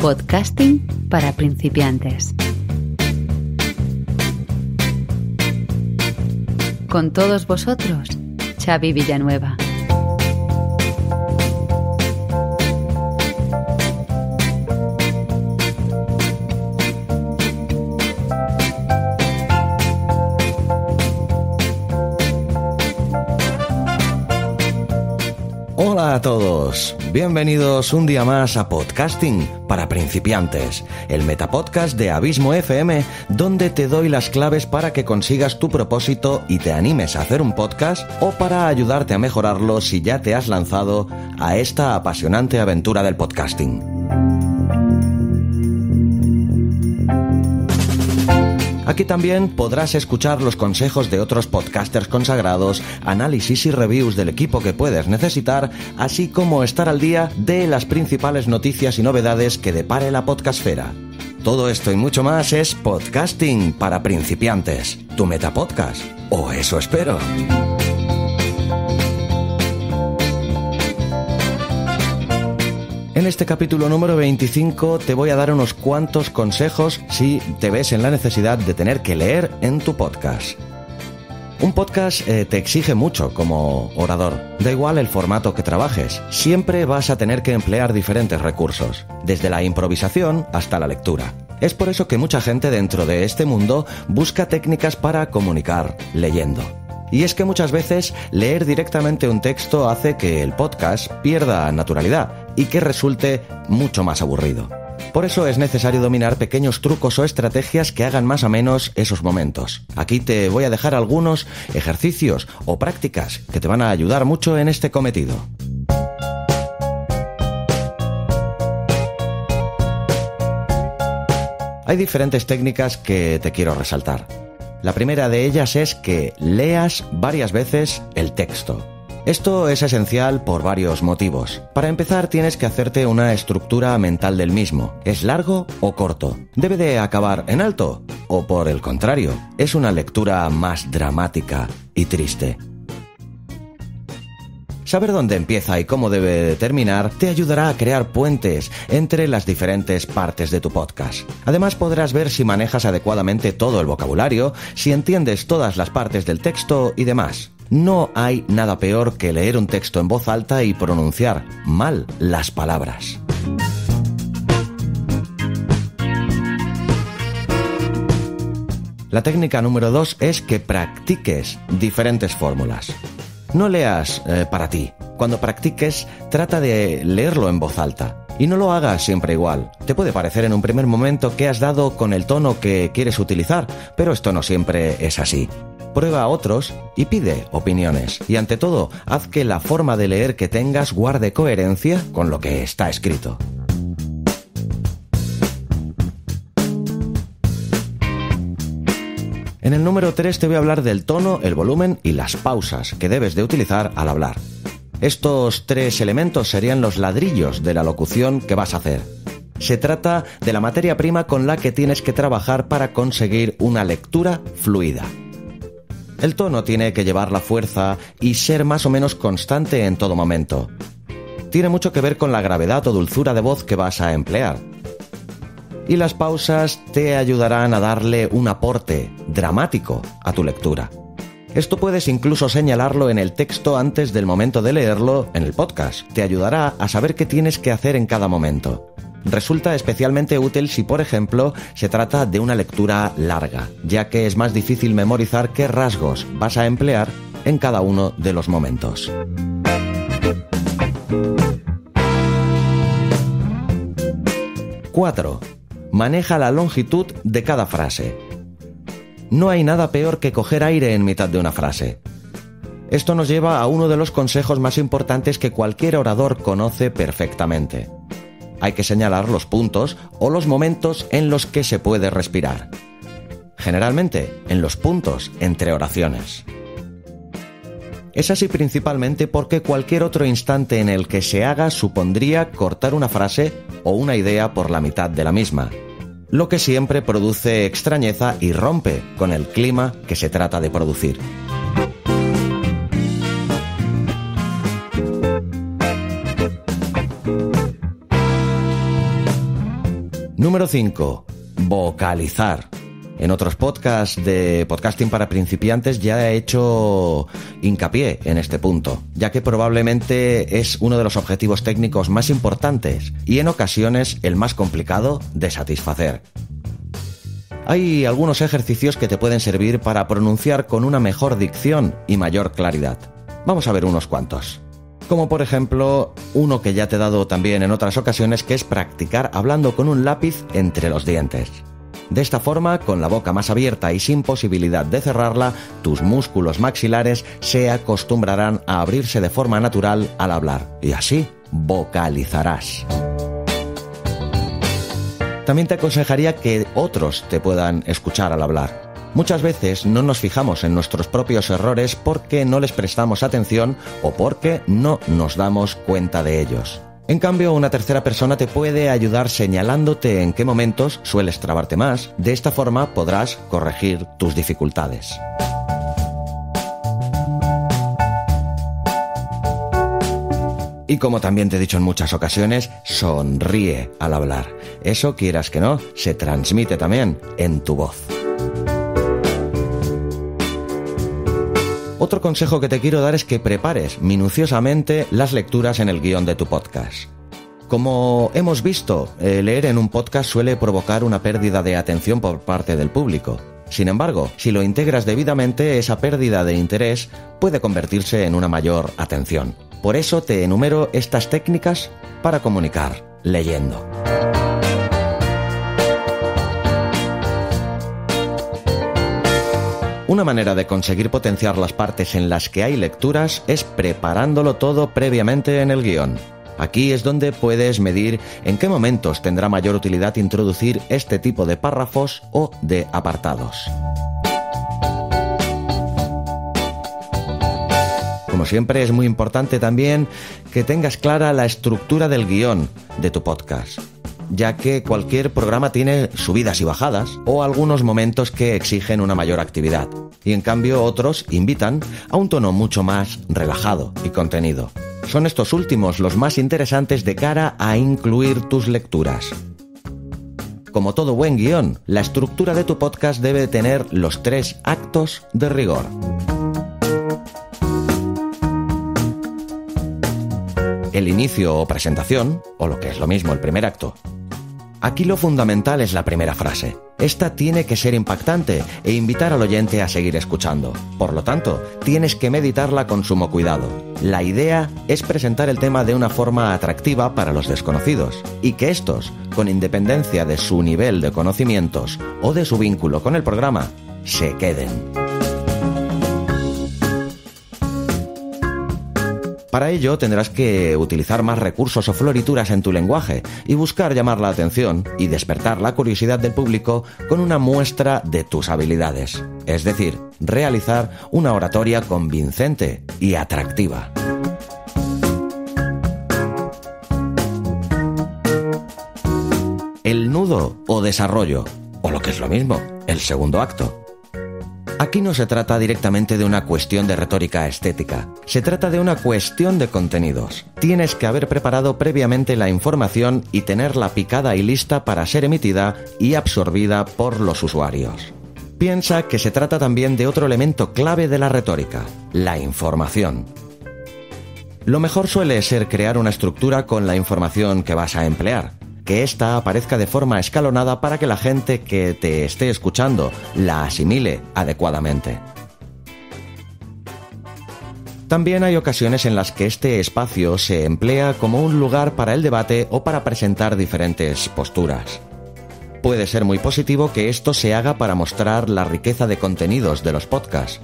Podcasting para principiantes. Con todos vosotros, Xavi Villanueva. Hola a todos, bienvenidos un día más a Podcasting para principiantes, el metapodcast de Abismo FM, donde te doy las claves para que consigas tu propósito y te animes a hacer un podcast o para ayudarte a mejorarlo si ya te has lanzado a esta apasionante aventura del podcasting. Aquí también podrás escuchar los consejos de otros podcasters consagrados, análisis y reviews del equipo que puedes necesitar, así como estar al día de las principales noticias y novedades que depare la podcastfera. Todo esto y mucho más es Podcasting para principiantes, tu metapodcast, o eso espero. En este capítulo número 25 te voy a dar unos cuantos consejos si te ves en la necesidad de tener que leer en tu podcast. Un podcast te exige mucho como orador. Da igual el formato que trabajes, siempre vas a tener que emplear diferentes recursos, desde la improvisación hasta la lectura. Es por eso que mucha gente dentro de este mundo busca técnicas para comunicar leyendo. Y es que muchas veces leer directamente un texto hace que el podcast pierda naturalidad y que resulte mucho más aburrido. Por eso es necesario dominar pequeños trucos o estrategias que hagan más amenos esos momentos. Aquí te voy a dejar algunos ejercicios o prácticas que te van a ayudar mucho en este cometido. Hay diferentes técnicas que te quiero resaltar. La primera de ellas es que leas varias veces el texto. Esto es esencial por varios motivos. Para empezar, tienes que hacerte una estructura mental del mismo. ¿Es largo o corto? ¿Debe de acabar en alto? ¿O por el contrario, es una lectura más dramática y triste? Saber dónde empieza y cómo debe de terminar te ayudará a crear puentes entre las diferentes partes de tu podcast. Además podrás ver si manejas adecuadamente todo el vocabulario, si entiendes todas las partes del texto y demás. No hay nada peor que leer un texto en voz alta y pronunciar mal las palabras. La técnica número 2 es que practiques diferentes fórmulas. No leas para ti. Cuando practiques, trata de leerlo en voz alta. Y no lo hagas siempre igual. Te puede parecer en un primer momento que has dado con el tono que quieres utilizar, pero esto no siempre es así. Prueba a otros y pide opiniones. Y ante todo, haz que la forma de leer que tengas guarde coherencia con lo que está escrito. En el número 3 te voy a hablar del tono, el volumen y las pausas que debes de utilizar al hablar. Estos 3 elementos serían los ladrillos de la locución que vas a hacer. Se trata de la materia prima con la que tienes que trabajar para conseguir una lectura fluida. El tono tiene que llevar la fuerza y ser más o menos constante en todo momento. Tiene mucho que ver con la gravedad o dulzura de voz que vas a emplear. Y las pausas te ayudarán a darle un aporte dramático a tu lectura. Esto puedes incluso señalarlo en el texto antes del momento de leerlo en el podcast. Te ayudará a saber qué tienes que hacer en cada momento. Resulta especialmente útil si, por ejemplo, se trata de una lectura larga, ya que es más difícil memorizar qué rasgos vas a emplear en cada uno de los momentos. ¡4! Maneja la longitud de cada frase. No hay nada peor que coger aire en mitad de una frase. Esto nos lleva a uno de los consejos más importantes que cualquier orador conoce perfectamente. Hay que señalar los puntos o los momentos en los que se puede respirar. Generalmente, en los puntos entre oraciones. Es así principalmente porque cualquier otro instante en el que se haga supondría cortar una frase o una idea por la mitad de la misma, lo que siempre produce extrañeza y rompe con el clima que se trata de producir. Número 5. Vocalizar. En otros podcasts de podcasting para principiantes ya he hecho hincapié en este punto, ya que probablemente es uno de los objetivos técnicos más importantes y en ocasiones el más complicado de satisfacer. Hay algunos ejercicios que te pueden servir para pronunciar con una mejor dicción y mayor claridad. Vamos a ver unos cuantos. Como por ejemplo, uno que ya te he dado también en otras ocasiones, que es practicar hablando con un lápiz entre los dientes. De esta forma, con la boca más abierta y sin posibilidad de cerrarla, tus músculos maxilares se acostumbrarán a abrirse de forma natural al hablar, y así vocalizarás. También te aconsejaría que otros te puedan escuchar al hablar. Muchas veces no nos fijamos en nuestros propios errores porque no les prestamos atención o porque no nos damos cuenta de ellos. En cambio, una tercera persona te puede ayudar señalándote en qué momentos sueles trabarte más. De esta forma podrás corregir tus dificultades. Y como también te he dicho en muchas ocasiones, sonríe al hablar. Eso, quieras que no, se transmite también en tu voz. Otro consejo que te quiero dar es que prepares minuciosamente las lecturas en el guión de tu podcast. Como hemos visto, leer en un podcast suele provocar una pérdida de atención por parte del público. Sin embargo, si lo integras debidamente, esa pérdida de interés puede convertirse en una mayor atención. Por eso te enumero estas técnicas para comunicar leyendo. Una manera de conseguir potenciar las partes en las que hay lecturas es preparándolo todo previamente en el guión. Aquí es donde puedes medir en qué momentos tendrá mayor utilidad introducir este tipo de párrafos o de apartados. Como siempre, es muy importante también que tengas clara la estructura del guión de tu podcast, ya que cualquier programa tiene subidas y bajadas o algunos momentos que exigen una mayor actividad, y en cambio otros invitan a un tono mucho más relajado y contenido. Son estos últimos los más interesantes de cara a incluir tus lecturas. Como todo buen guión, la estructura de tu podcast debe tener los 3 actos de rigor. El inicio o presentación, o lo que es lo mismo, el primer acto. Aquí lo fundamental es la primera frase. Esta tiene que ser impactante e invitar al oyente a seguir escuchando. Por lo tanto, tienes que meditarla con sumo cuidado. La idea es presentar el tema de una forma atractiva para los desconocidos y que estos, con independencia de su nivel de conocimientos o de su vínculo con el programa, se queden. Para ello tendrás que utilizar más recursos o florituras en tu lenguaje y buscar llamar la atención y despertar la curiosidad del público con una muestra de tus habilidades. Es decir, realizar una oratoria convincente y atractiva. El nudo o desarrollo, o lo que es lo mismo, el segundo acto. Aquí no se trata directamente de una cuestión de retórica estética, se trata de una cuestión de contenidos. Tienes que haber preparado previamente la información y tenerla picada y lista para ser emitida y absorbida por los usuarios. Piensa que se trata también de otro elemento clave de la retórica, la información. Lo mejor suele ser crear una estructura con la información que vas a emplear. Que ésta aparezca de forma escalonada para que la gente que te esté escuchando la asimile adecuadamente. También hay ocasiones en las que este espacio se emplea como un lugar para el debate o para presentar diferentes posturas. Puede ser muy positivo que esto se haga para mostrar la riqueza de contenidos de los podcasts.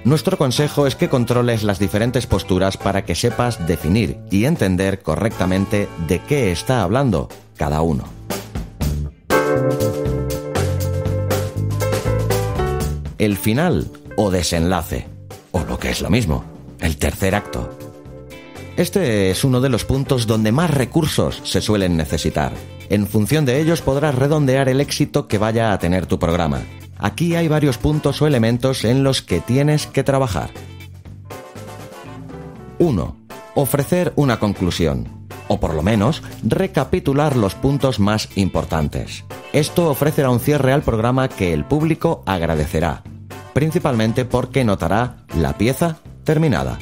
Nuestro consejo es que controles las diferentes posturas para que sepas definir y entender correctamente de qué está hablando cada uno. El final o desenlace, o lo que es lo mismo, el tercer acto. Este es uno de los puntos donde más recursos se suelen necesitar. En función de ellos podrás redondear el éxito que vaya a tener tu programa. Aquí hay varios puntos o elementos en los que tienes que trabajar. 1. Ofrecer una conclusión. o por lo menos recapitular los puntos más importantes. Esto ofrecerá un cierre al programa que el público agradecerá, principalmente porque notará la pieza terminada.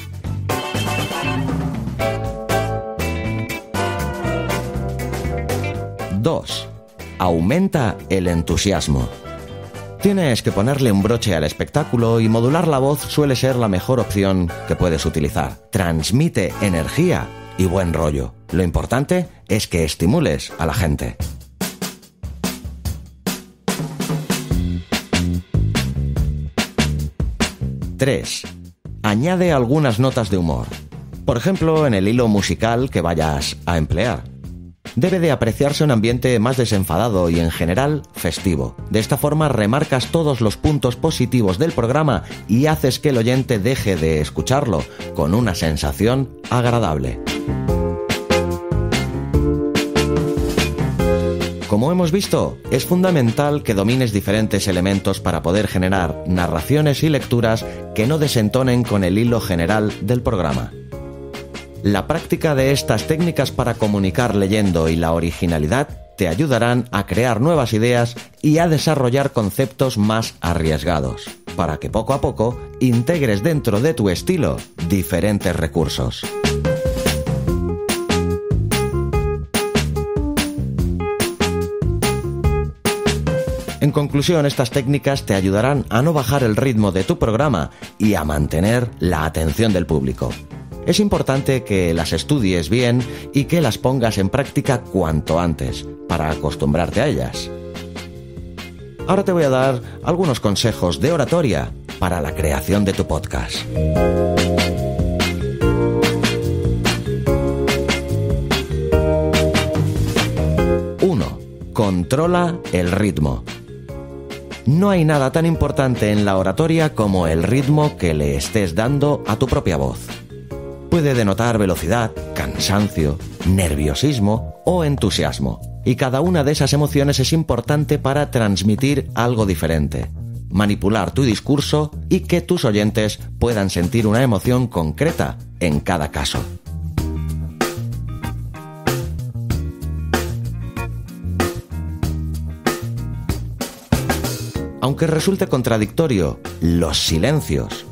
Dos. Aumenta el entusiasmo. Tienes que ponerle un broche al espectáculo y modular la voz suele ser la mejor opción que puedes utilizar. Transmite energía y buen rollo. Lo importante es que estimules a la gente. 3. Añade algunas notas de humor. Por ejemplo, en el hilo musical que vayas a emplear. Debe de apreciarse un ambiente más desenfadado y en general festivo. De esta forma remarcas todos los puntos positivos del programa y haces que el oyente deje de escucharlo con una sensación agradable. Como hemos visto, es fundamental que domines diferentes elementos para poder generar narraciones y lecturas que no desentonen con el hilo general del programa. La práctica de estas técnicas para comunicar leyendo y la originalidad te ayudarán a crear nuevas ideas y a desarrollar conceptos más arriesgados, para que poco a poco integres dentro de tu estilo diferentes recursos. En conclusión, estas técnicas te ayudarán a no bajar el ritmo de tu programa y a mantener la atención del público. Es importante que las estudies bien y que las pongas en práctica cuanto antes, para acostumbrarte a ellas. Ahora te voy a dar algunos consejos de oratoria para la creación de tu podcast. 1. Controla el ritmo. No hay nada tan importante en la oratoria como el ritmo que le estés dando a tu propia voz. Puede denotar velocidad, cansancio, nerviosismo o entusiasmo, y cada una de esas emociones es importante para transmitir algo diferente, manipular tu discurso y que tus oyentes puedan sentir una emoción concreta en cada caso. Aunque resulte contradictorio, los silencios,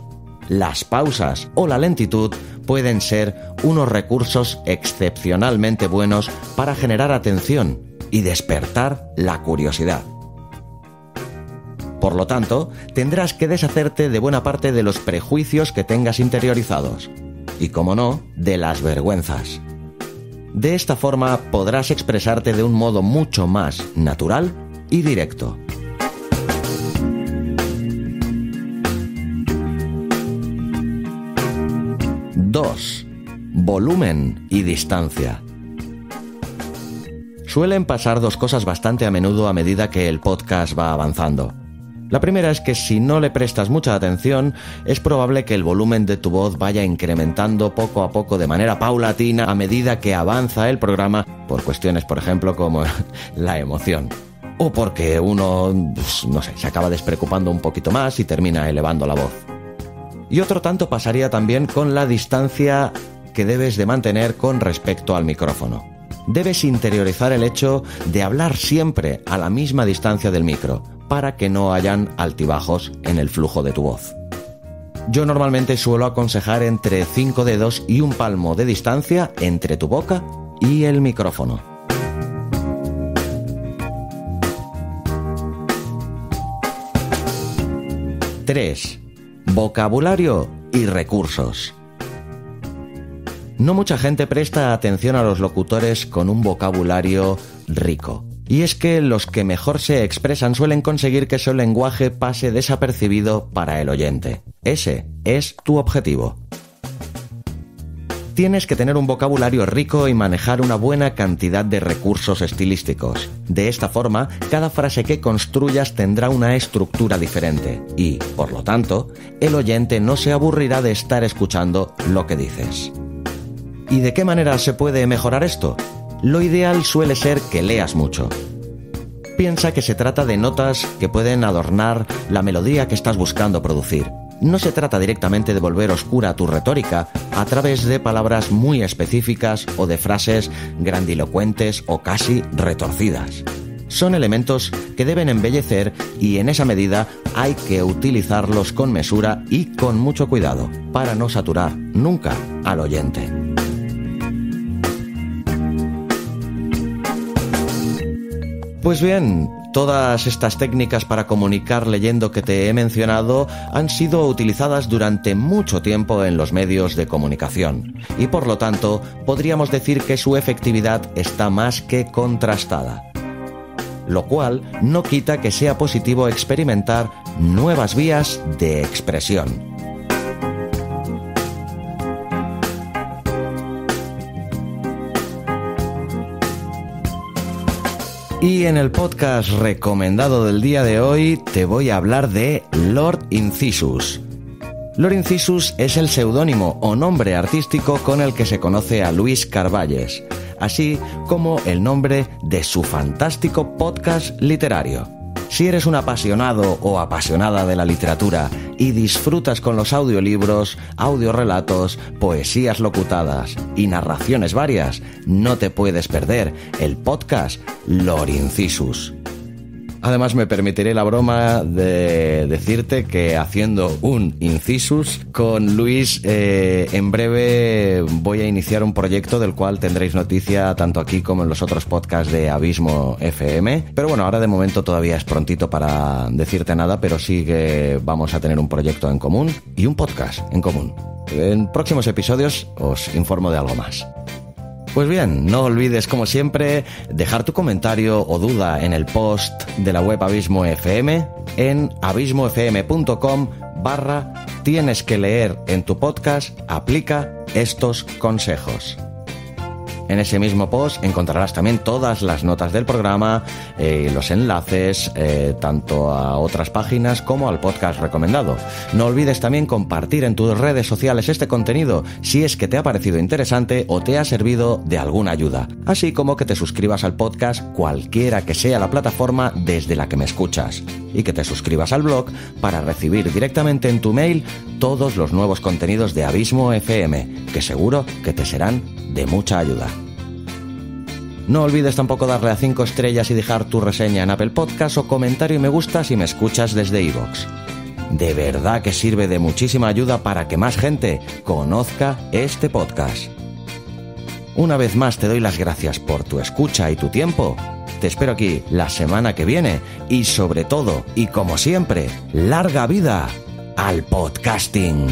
las pausas o la lentitud pueden ser unos recursos excepcionalmente buenos para generar atención y despertar la curiosidad. Por lo tanto, tendrás que deshacerte de buena parte de los prejuicios que tengas interiorizados y, como no, de las vergüenzas. De esta forma podrás expresarte de un modo mucho más natural y directo. 2. Volumen y distancia. Suelen pasar dos cosas bastante a menudo a medida que el podcast va avanzando. La primera es que si no le prestas mucha atención, es probable que el volumen de tu voz vaya incrementando poco a poco de manera paulatina a medida que avanza el programa, por cuestiones, por ejemplo, como la emoción. O porque uno, se acaba despreocupando un poquito más y termina elevando la voz. Y otro tanto pasaría también con la distancia que debes de mantener con respecto al micrófono. Debes interiorizar el hecho de hablar siempre a la misma distancia del micro, para que no hayan altibajos en el flujo de tu voz. Yo normalmente suelo aconsejar entre 5 dedos y un palmo de distancia entre tu boca y el micrófono. 3. Vocabulario y recursos. No mucha gente presta atención a los locutores con un vocabulario rico. Y es que los que mejor se expresan suelen conseguir que su lenguaje pase desapercibido para el oyente. Ese es tu objetivo. Tienes que tener un vocabulario rico y manejar una buena cantidad de recursos estilísticos. De esta forma, cada frase que construyas tendrá una estructura diferente y, por lo tanto, el oyente no se aburrirá de estar escuchando lo que dices. ¿Y de qué manera se puede mejorar esto? Lo ideal suele ser que leas mucho. Piensa que se trata de notas que pueden adornar la melodía que estás buscando producir. no se trata directamente de volver oscura tu retórica a través de palabras muy específicas o de frases grandilocuentes o casi retorcidas. Son elementos que deben embellecer y en esa medida hay que utilizarlos con mesura y con mucho cuidado para no saturar nunca al oyente. Pues bien, todas estas técnicas para comunicar leyendo que te he mencionado han sido utilizadas durante mucho tiempo en los medios de comunicación y por lo tanto podríamos decir que su efectividad está más que contrastada. Lo cual no quita que sea positivo experimentar nuevas vías de expresión. Y en el podcast recomendado del día de hoy te voy a hablar de Lord Incisus. Lord Incisus es el seudónimo o nombre artístico con el que se conoce a Luis Carballes, así como el nombre de su fantástico podcast literario. Si eres un apasionado o apasionada de la literatura y disfrutas con los audiolibros, audiorelatos, poesías locutadas y narraciones varias, no te puedes perder el podcast Lord Incisus. Además me permitiré la broma de decirte que haciendo un incisus con Luis, en breve voy a iniciar un proyecto del cual tendréis noticia tanto aquí como en los otros podcasts de Abismo FM. Pero bueno, ahora de momento todavía es prontito para decirte nada, pero sí que vamos a tener un proyecto en común y un podcast en común. En próximos episodios os informo de algo más. Pues bien, no olvides como siempre dejar tu comentario o duda en el post de la web Abismo FM en abismofm.com/tienes que leer en tu podcast, aplica estos consejos. En ese mismo post encontrarás también todas las notas del programa, los enlaces, tanto a otras páginas como al podcast recomendado. No olvides también compartir en tus redes sociales este contenido si es que te ha parecido interesante o te ha servido de alguna ayuda, así como que te suscribas al podcast cualquiera que sea la plataforma desde la que me escuchas y que te suscribas al blog para recibir directamente en tu mail todos los nuevos contenidos de Abismo FM, que seguro que te serán de mucha ayuda. No olvides tampoco darle a 5 estrellas y dejar tu reseña en Apple Podcast o comentario y me gusta si me escuchas desde iVoox. De verdad que sirve de muchísima ayuda para que más gente conozca este podcast. Una vez más te doy las gracias por tu escucha y tu tiempo. Te espero aquí la semana que viene y sobre todo, y como siempre, larga vida al podcasting.